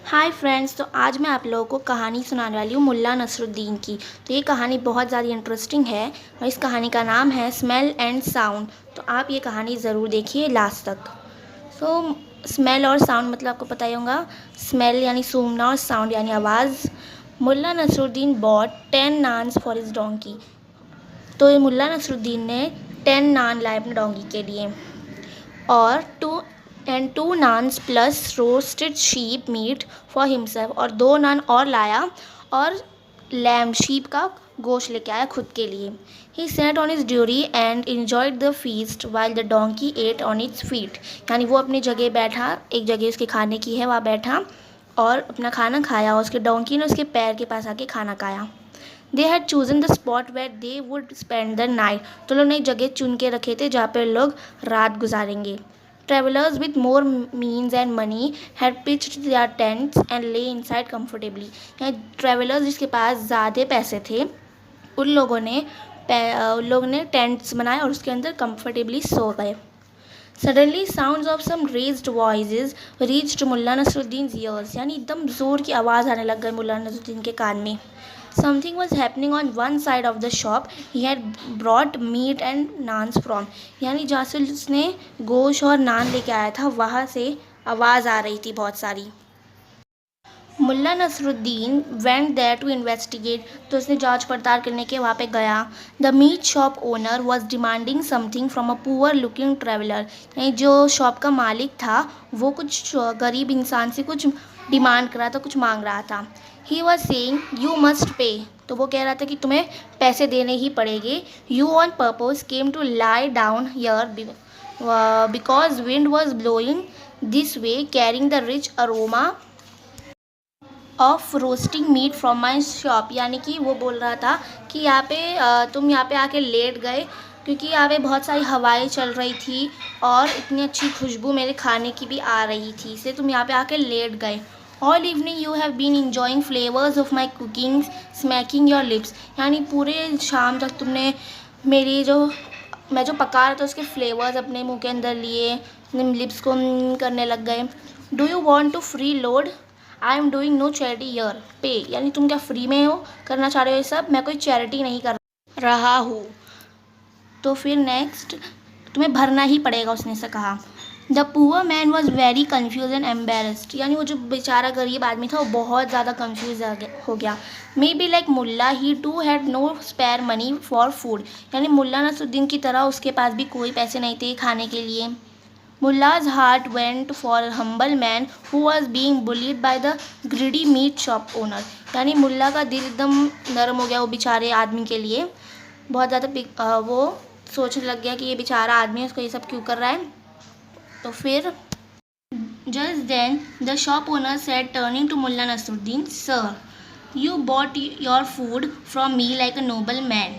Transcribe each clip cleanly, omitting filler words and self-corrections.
Hi friends, तो आज मैं आप लोगों को कहानी सुनाने वाली हूँ मुल्ला नसरुद्दीन की। तो ये कहानी बहुत ज़्यादा इंटरेस्टिंग है और इस कहानी का नाम है स्मेल एंड साउंड। तो आप ये कहानी ज़रूर देखिए लास्ट तक। सो स्मेल और साउंड मतलब आपको पता ही होगा। स्मेल यानी सूंघना और साउंड यानी आवाज़। Mulla Nasruddin bought 10 naans for his donkey. तो ये मुल्ला नसरुद्दीन ने 10 नान लाए अपने डोंकी के लिए और 2 naans plus roasted sheep meat for himself, और 2 नान और लाया और लैम शीप का गोश्त लेके आया खुद के लिए। He set on is dhurrie and enjoyed the feast while the donkey ate on its feet. यानी वो अपनी जगह बैठा, एक जगह उसके खाने की है, वहाँ बैठा और अपना खाना खाया और उसके डोंकी ने उसके पैर के पास आके खाना खाया। They had chosen the spot where they would spend the night. तो लोग ने एक जगह चुन के रखे थे जहाँ पे लोग रात गुजारेंगे। Travelers with more means and money had pitched their tents and lay inside comfortably। यानी ट्रेवलर्स जिसके पास ज़्यादा पैसे थे उन लोगों ने टेंट्स बनाए और उसके अंदर कंफर्टेबली सो गए। Suddenly sounds of some raised voices reached Mulla Nasruddin ears. यानी एकदम ज़ोर की आवाज़ आने लग गई मुल्ला नसरुद्दीन के कान में। Something was happening on one side of the shop he had brought meat and naans from। यानी जहाँ से उसने गोश्त और नान लेके आया था वहाँ से आवाज़ आ रही थी बहुत सारी। Mulla Nasruddin went there to investigate. तो उसने जांच पड़ताल करने के वहाँ पे गया। The meat shop owner was demanding something from a poor looking traveller. यानी जो शॉप का मालिक था वो कुछ गरीब इंसान से कुछ डिमांड कर रहा था, कुछ मांग रहा था। He was saying you must pay. तो वो कह रहा था कि तुम्हें पैसे देने ही पड़ेंगे। You on purpose came to lie down here because wind was blowing this way carrying the rich aroma of roasting meat from my shop. यानी कि वो बोल रहा था कि यहाँ पे तुम यहाँ पे आके लेट गए क्योंकि यहाँ पे बहुत सारी हवाएं चल रही थी और इतनी अच्छी खुशबू मेरे खाने की भी आ रही थी, इसलिए तुम यहाँ पे आके लेट गए। All evening you have been enjoying flavours of my cooking smacking your lips. यानी पूरे शाम तक तुमने मेरी मैं जो पका रहा था उसके फ्लेवर्स अपने मुंह के अंदर लिए, लिप्स को करने लग गए। Do you want to free load? I am doing no charity here pay. यानी तुम क्या फ्री में हो करना चाह रहे हो ये सब? मैं कोई चैरिटी नहीं कर रहा हूँ। तो फिर नेक्स्ट तुम्हें भरना ही पड़ेगा, उसने से कहा। The poor man was very confuse and embarrassed. यानी वो जो बेचारा गरीब आदमी था वो बहुत ज़्यादा कन्फ्यूज हो गया। Maybe like Mulla he too had no spare money for food. यानी मुल्ला नसरुद्दीन की तरह उसके पास भी कोई पैसे नहीं थे खाने के लिए। मुल्ला's heart went for a humble man who was being bullied by the greedy meat shop owner। यानी मुल्ला का दिल एकदम नरम हो गया वो बेचारे आदमी के लिए। बहुत ज़्यादा वो सोचने लग गया कि ये बेचारा आदमी है, उसको ये सब क्यों कर रहा है। तो फिर just then the shop owner said, turning to Mullah Nasruddin, Sir, you bought your food from me like a noble man.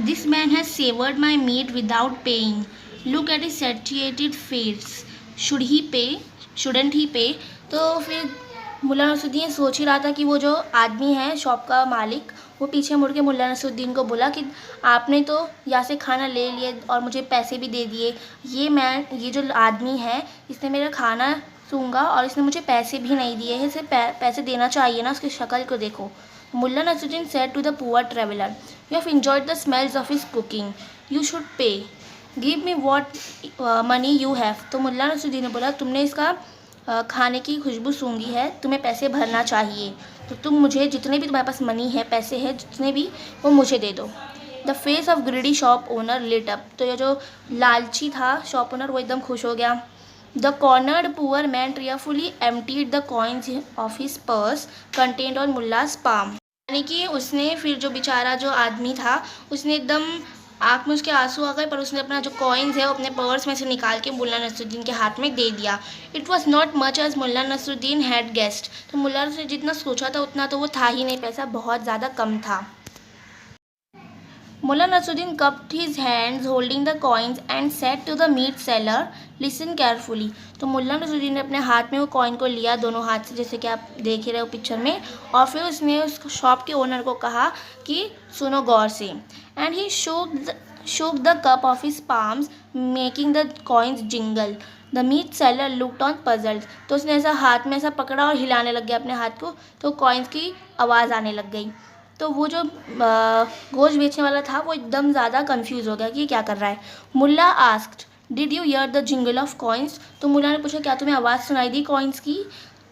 This man has savored my meat without paying. Look at his satiated face. Should he pay? Shouldn't he pay? तो फिर मुल्ला नसरुद्दीन सोच ही रहा था कि वो जो आदमी है शॉप का मालिक, वो पीछे मुड़ के मुल्ला नसरुद्दीन को बोला कि आपने तो यहाँ से खाना ले लिया और मुझे पैसे भी दे दिए। ये जो आदमी है इसने मेरा खाना सूंघा और इसने मुझे पैसे भी नहीं दिए हैं, इसे पैसे देना चाहिए ना, उसकी शक्ल को देखो। Mulla Nasruddin said to the poor traveller, you have enjoyed the smells of his cooking, you should pay, give me what money you have. तो मुल्ला नसरुद्दीन ने बोला तुमने इसका खाने की खुशबू सूंघी है, तुम्हें पैसे भरना चाहिए, तो तुम मुझे जितने भी तुम्हारे पास मनी है, पैसे हैं जितने भी, वो मुझे दे दो। The face of greedy shop owner lit up. तो ये जो लालची था शॉप ओनर वो एकदम खुश हो गया। The cornered poor man tearfully emptied the coins of his purse contents on Mulla's palm. यानी कि उसने फिर जो बेचारा जो आदमी था उसने एकदम आँख में उसके आंसू आ गए, पर उसने अपना जो कॉइन्स है वो अपने पर्स में से निकाल के मुल्ला नसरुद्दीन के हाथ में दे दिया। It was not much as Mulla Nasruddin had guessed. तो मुल्ला ने जितना सोचा था उतना तो वो था ही नहीं, पैसा बहुत ज़्यादा कम था। Mulla Nasruddin cupped his hands holding the coins and said to the meat seller, listen carefully। तो मुल्ला नसरुद्दीन ने अपने हाथ में वो कॉइन को लिया दोनों हाथ से, जैसे कि आप देख ही रहे हो पिक्चर में, और फिर उसने उस शॉप के ओनर को कहा कि सुनो गौर से। And he shook the cup of his palms making the coins jingle। The meat seller looked on puzzled, तो उसने ऐसा हाथ में ऐसा पकड़ा और हिलाने लग गया अपने हाथ को, तो कॉइन्स की आवाज़ आने लग गई। तो वो जो गोश्त बेचने वाला था वो एकदम ज़्यादा कंफ्यूज हो गया कि ये क्या कर रहा है। Mulla asked, did you hear the jingle of coins, तो मुल्ला ने पूछा क्या तुम्हें आवाज़ सुनाई दी कॉइन्स की।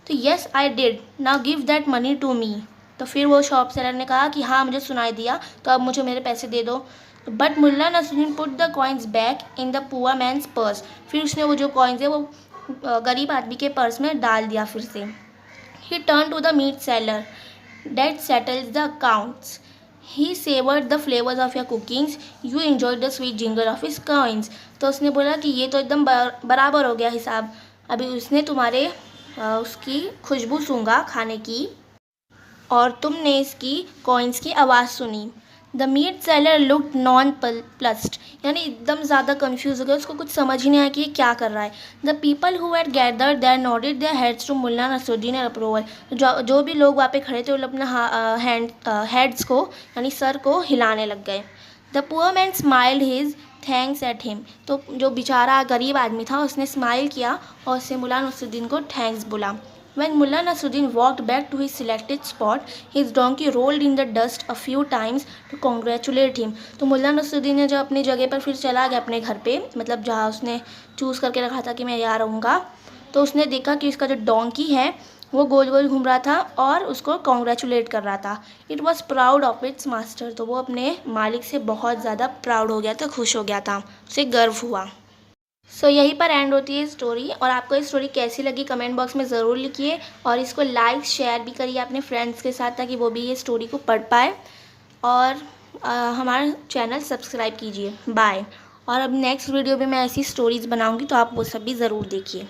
तो yes I did, now give that money to me, तो फिर वो शॉप सेलर ने कहा कि हाँ मुझे सुनाई दिया, तो अब मुझे मेरे पैसे दे दो। But Mulla Nasruddin put the coins back in the poor man's purse, फिर उसने वो जो कॉइन्स है वो गरीब आदमी के पर्स में डाल दिया फिर से। He turn to the meat seller, that settles the accounts. He savored the flavors of your cookings. You enjoyed the sweet jingle of his coins. तो उसने बोला कि ये तो एकदम बराबर हो गया हिसाब, अभी उसने तुम्हारे उसकी खुशबू सूंघा खाने की और तुमने इसकी कॉइन्स की आवाज़ सुनी। The meat seller looked nonplussed, यानी एकदम ज़्यादा कन्फ्यूज़ हो गया, उसको कुछ समझ ही नहीं आया कि ये क्या कर रहा है। The people who had gathered there nodded their heads to Mulla Nasruddin approval, जो भी लोग वहाँ पे खड़े थे वो अपना हेड्स को यानी सर को हिलाने लग गए। The poor man smiled his thanks at him, तो जो बेचारा गरीब आदमी था उसने स्माइल किया और उससे मुल्ला नसरुद्दीन को थैंक्स बोला। When Mullah Nasruddin walked back to his selected spot, his donkey rolled in the dust a few times to congratulate him. तो मुल्ला नसरुद्दीन ने जब अपनी जगह पर फिर चला गया अपने घर पे, मतलब जहाँ उसने चूज़ करके रखा था कि मैं यहाँ रहूँगा, तो उसने देखा कि उसका जो डोंकी है वो गोल गोल घूम रहा था और उसको कॉन्ग्रेचुलेट कर रहा था। It was proud of its master, तो वो अपने मालिक से बहुत ज़्यादा प्राउड हो गया था, खुश हो गया था, उसे गर्व हुआ। सो यहीं पर एंड होती है स्टोरी, और आपको ये स्टोरी कैसी लगी कमेंट बॉक्स में ज़रूर लिखिए, और इसको लाइक शेयर भी करिए अपने फ्रेंड्स के साथ ताकि वो भी ये स्टोरी को पढ़ पाए, और हमारा चैनल सब्सक्राइब कीजिए। बाय। और अब नेक्स्ट वीडियो में मैं ऐसी स्टोरीज़ बनाऊंगी तो आप वो सब भी ज़रूर देखिए।